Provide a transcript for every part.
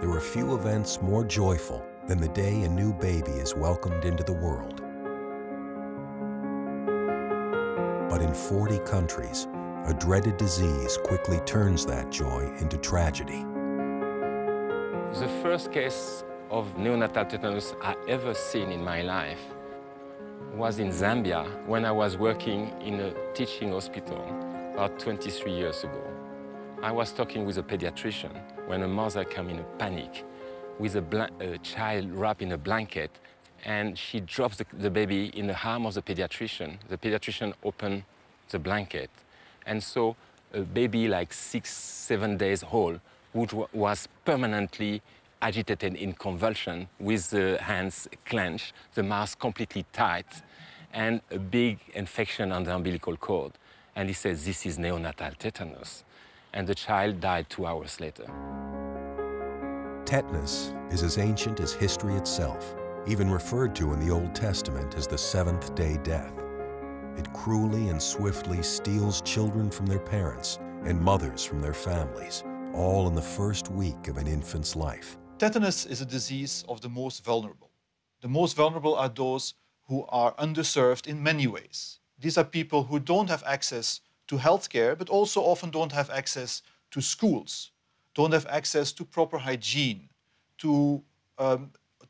there are few events more joyful than the day a new baby is welcomed into the world. But in 40 countries, a dreaded disease quickly turns that joy into tragedy. The first case of neonatal tetanus I ever seen in my life was in Zambia when I was working in a teaching hospital about 23 years ago. I was talking with a pediatrician when a mother came in a panic with a child wrapped in a blanket, and she drops the baby in the arm of the pediatrician. The pediatrician opened the blanket, and so a baby like 6-7 days old, which was permanently agitated in convulsion with the hands clenched, the mouth completely tight, and a big infection on the umbilical cord. And he said, "This is neonatal tetanus." And the child died 2 hours later. Tetanus is as ancient as history itself, even referred to in the Old Testament as the seventh-day death. It cruelly and swiftly steals children from their parents and mothers from their families, all in the first week of an infant's life. Tetanus is a disease of the most vulnerable. The most vulnerable are those who are underserved in many ways. These are people who don't have access to healthcare, but also often don't have access to schools, don't have access to proper hygiene, to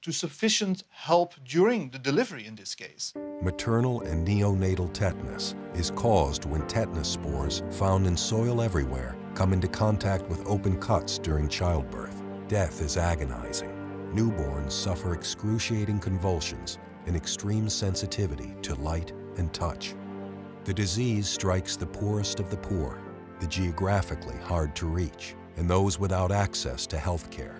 sufficient help during the delivery in this case. Maternal and neonatal tetanus is caused when tetanus spores found in soil everywhere come into contact with open cuts during childbirth. Death is agonizing. Newborns suffer excruciating convulsions and extreme sensitivity to light and touch. The disease strikes the poorest of the poor, the geographically hard to reach, and those without access to health care.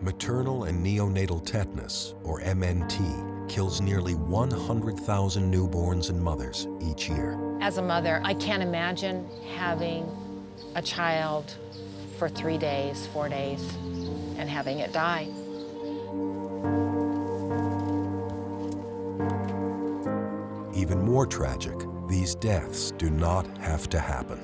Maternal and neonatal tetanus, or MNT, kills nearly 100,000 newborns and mothers each year. As a mother, I can't imagine having a child for 3 days, 4 days, and having it die. Even more tragic, these deaths do not have to happen.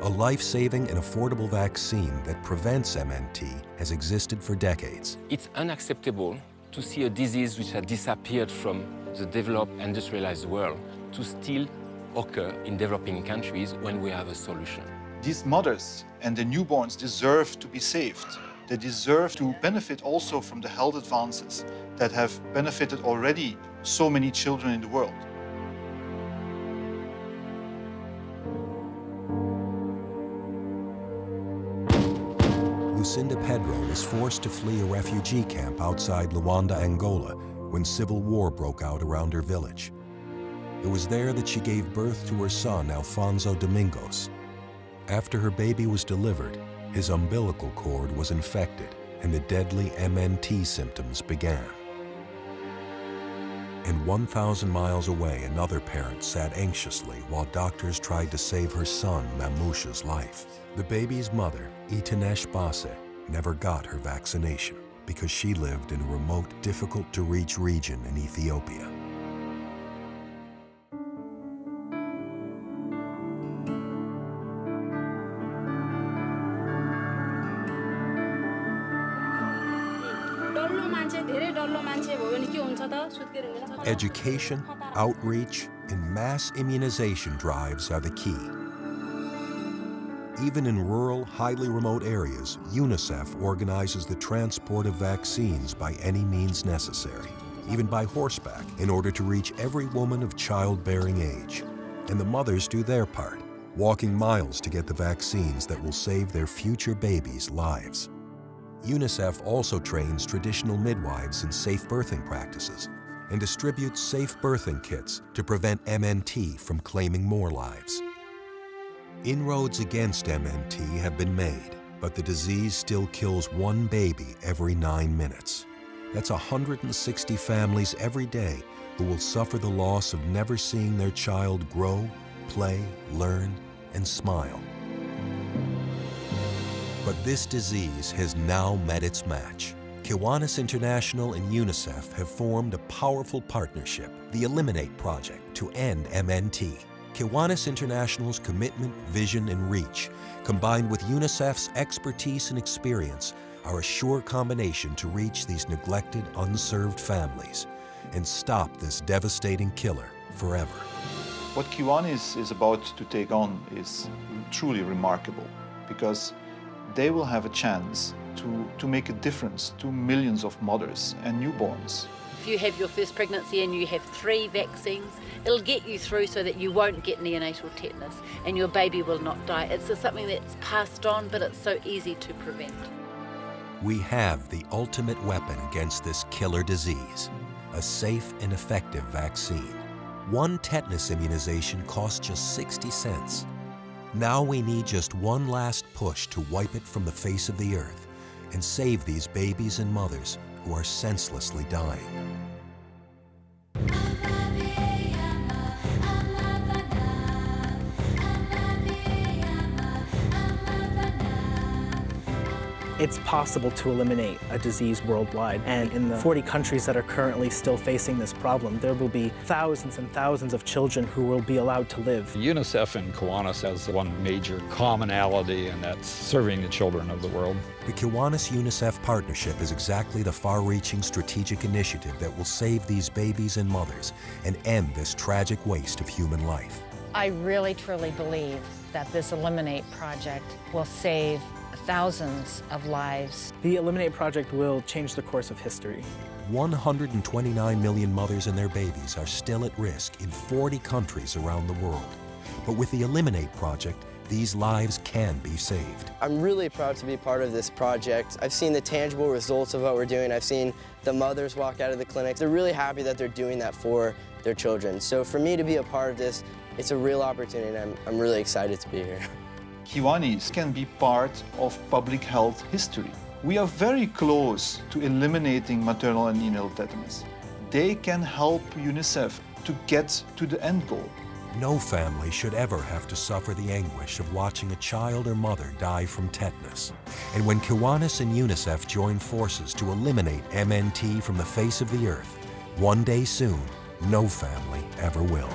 A life-saving and affordable vaccine that prevents MNT has existed for decades. It's unacceptable to see a disease which had disappeared from the developed, industrialized world to still occur in developing countries when we have a solution. These mothers and the newborns deserve to be saved. They deserve to benefit also from the health advances that have benefited already so many children in the world. Lucinda Pedro was forced to flee a refugee camp outside Luanda, Angola, when civil war broke out around her village. It was there that she gave birth to her son, Alfonso Domingos. After her baby was delivered, his umbilical cord was infected and the deadly MNT symptoms began. And 1,000 miles away, another parent sat anxiously while doctors tried to save her son, Mamusha's life. The baby's mother, Itanesh Base, never got her vaccination because she lived in a remote, difficult-to-reach region in Ethiopia. Education, outreach, and mass immunization drives are the key. Even in rural, highly remote areas, UNICEF organizes the transport of vaccines by any means necessary, even by horseback, in order to reach every woman of childbearing age. And the mothers do their part, walking miles to get the vaccines that will save their future babies' lives. UNICEF also trains traditional midwives in safe birthing practices and distributes safe birthing kits to prevent MNT from claiming more lives. Inroads against MNT have been made, but the disease still kills one baby every 9 minutes. That's 160 families every day who will suffer the loss of never seeing their child grow, play, learn, and smile. But this disease has now met its match. Kiwanis International and UNICEF have formed a powerful partnership, the Eliminate Project, to end MNT. Kiwanis International's commitment, vision, and reach, combined with UNICEF's expertise and experience, are a sure combination to reach these neglected, unserved families and stop this devastating killer forever. What Kiwanis is about to take on is truly remarkable, because they will have a chance to make a difference to millions of mothers and newborns. If you have your first pregnancy and you have 3 vaccines, it'll get you through so that you won't get neonatal tetanus and your baby will not die. It's just something that's passed on, but it's so easy to prevent. We have the ultimate weapon against this killer disease, a safe and effective vaccine. One tetanus immunization costs just 60 cents. Now we need just one last push to wipe it from the face of the earth and save these babies and mothers who are senselessly dying. It's possible to eliminate a disease worldwide, and in the 40 countries that are currently still facing this problem, there will be thousands and thousands of children who will be allowed to live. UNICEF and Kiwanis has one major commonality, and that's serving the children of the world. The Kiwanis-UNICEF partnership is exactly the far-reaching strategic initiative that will save these babies and mothers and end this tragic waste of human life. I really, truly believe that this Eliminate project will save thousands of lives. The Eliminate project will change the course of history. 129 million mothers and their babies are still at risk in 40 countries around the world. But with the Eliminate project, these lives can be saved. I'm really proud to be part of this project. I've seen the tangible results of what we're doing. I've seen the mothers walk out of the clinic. They're really happy that they're doing that for their children. So for me to be a part of this, it's a real opportunity, and I'm really excited to be here. Kiwanis can be part of public health history. We are very close to eliminating maternal and neonatal tetanus. They can help UNICEF to get to the end goal. No family should ever have to suffer the anguish of watching a child or mother die from tetanus. And when Kiwanis and UNICEF join forces to eliminate MNT from the face of the earth, one day soon, no family ever will.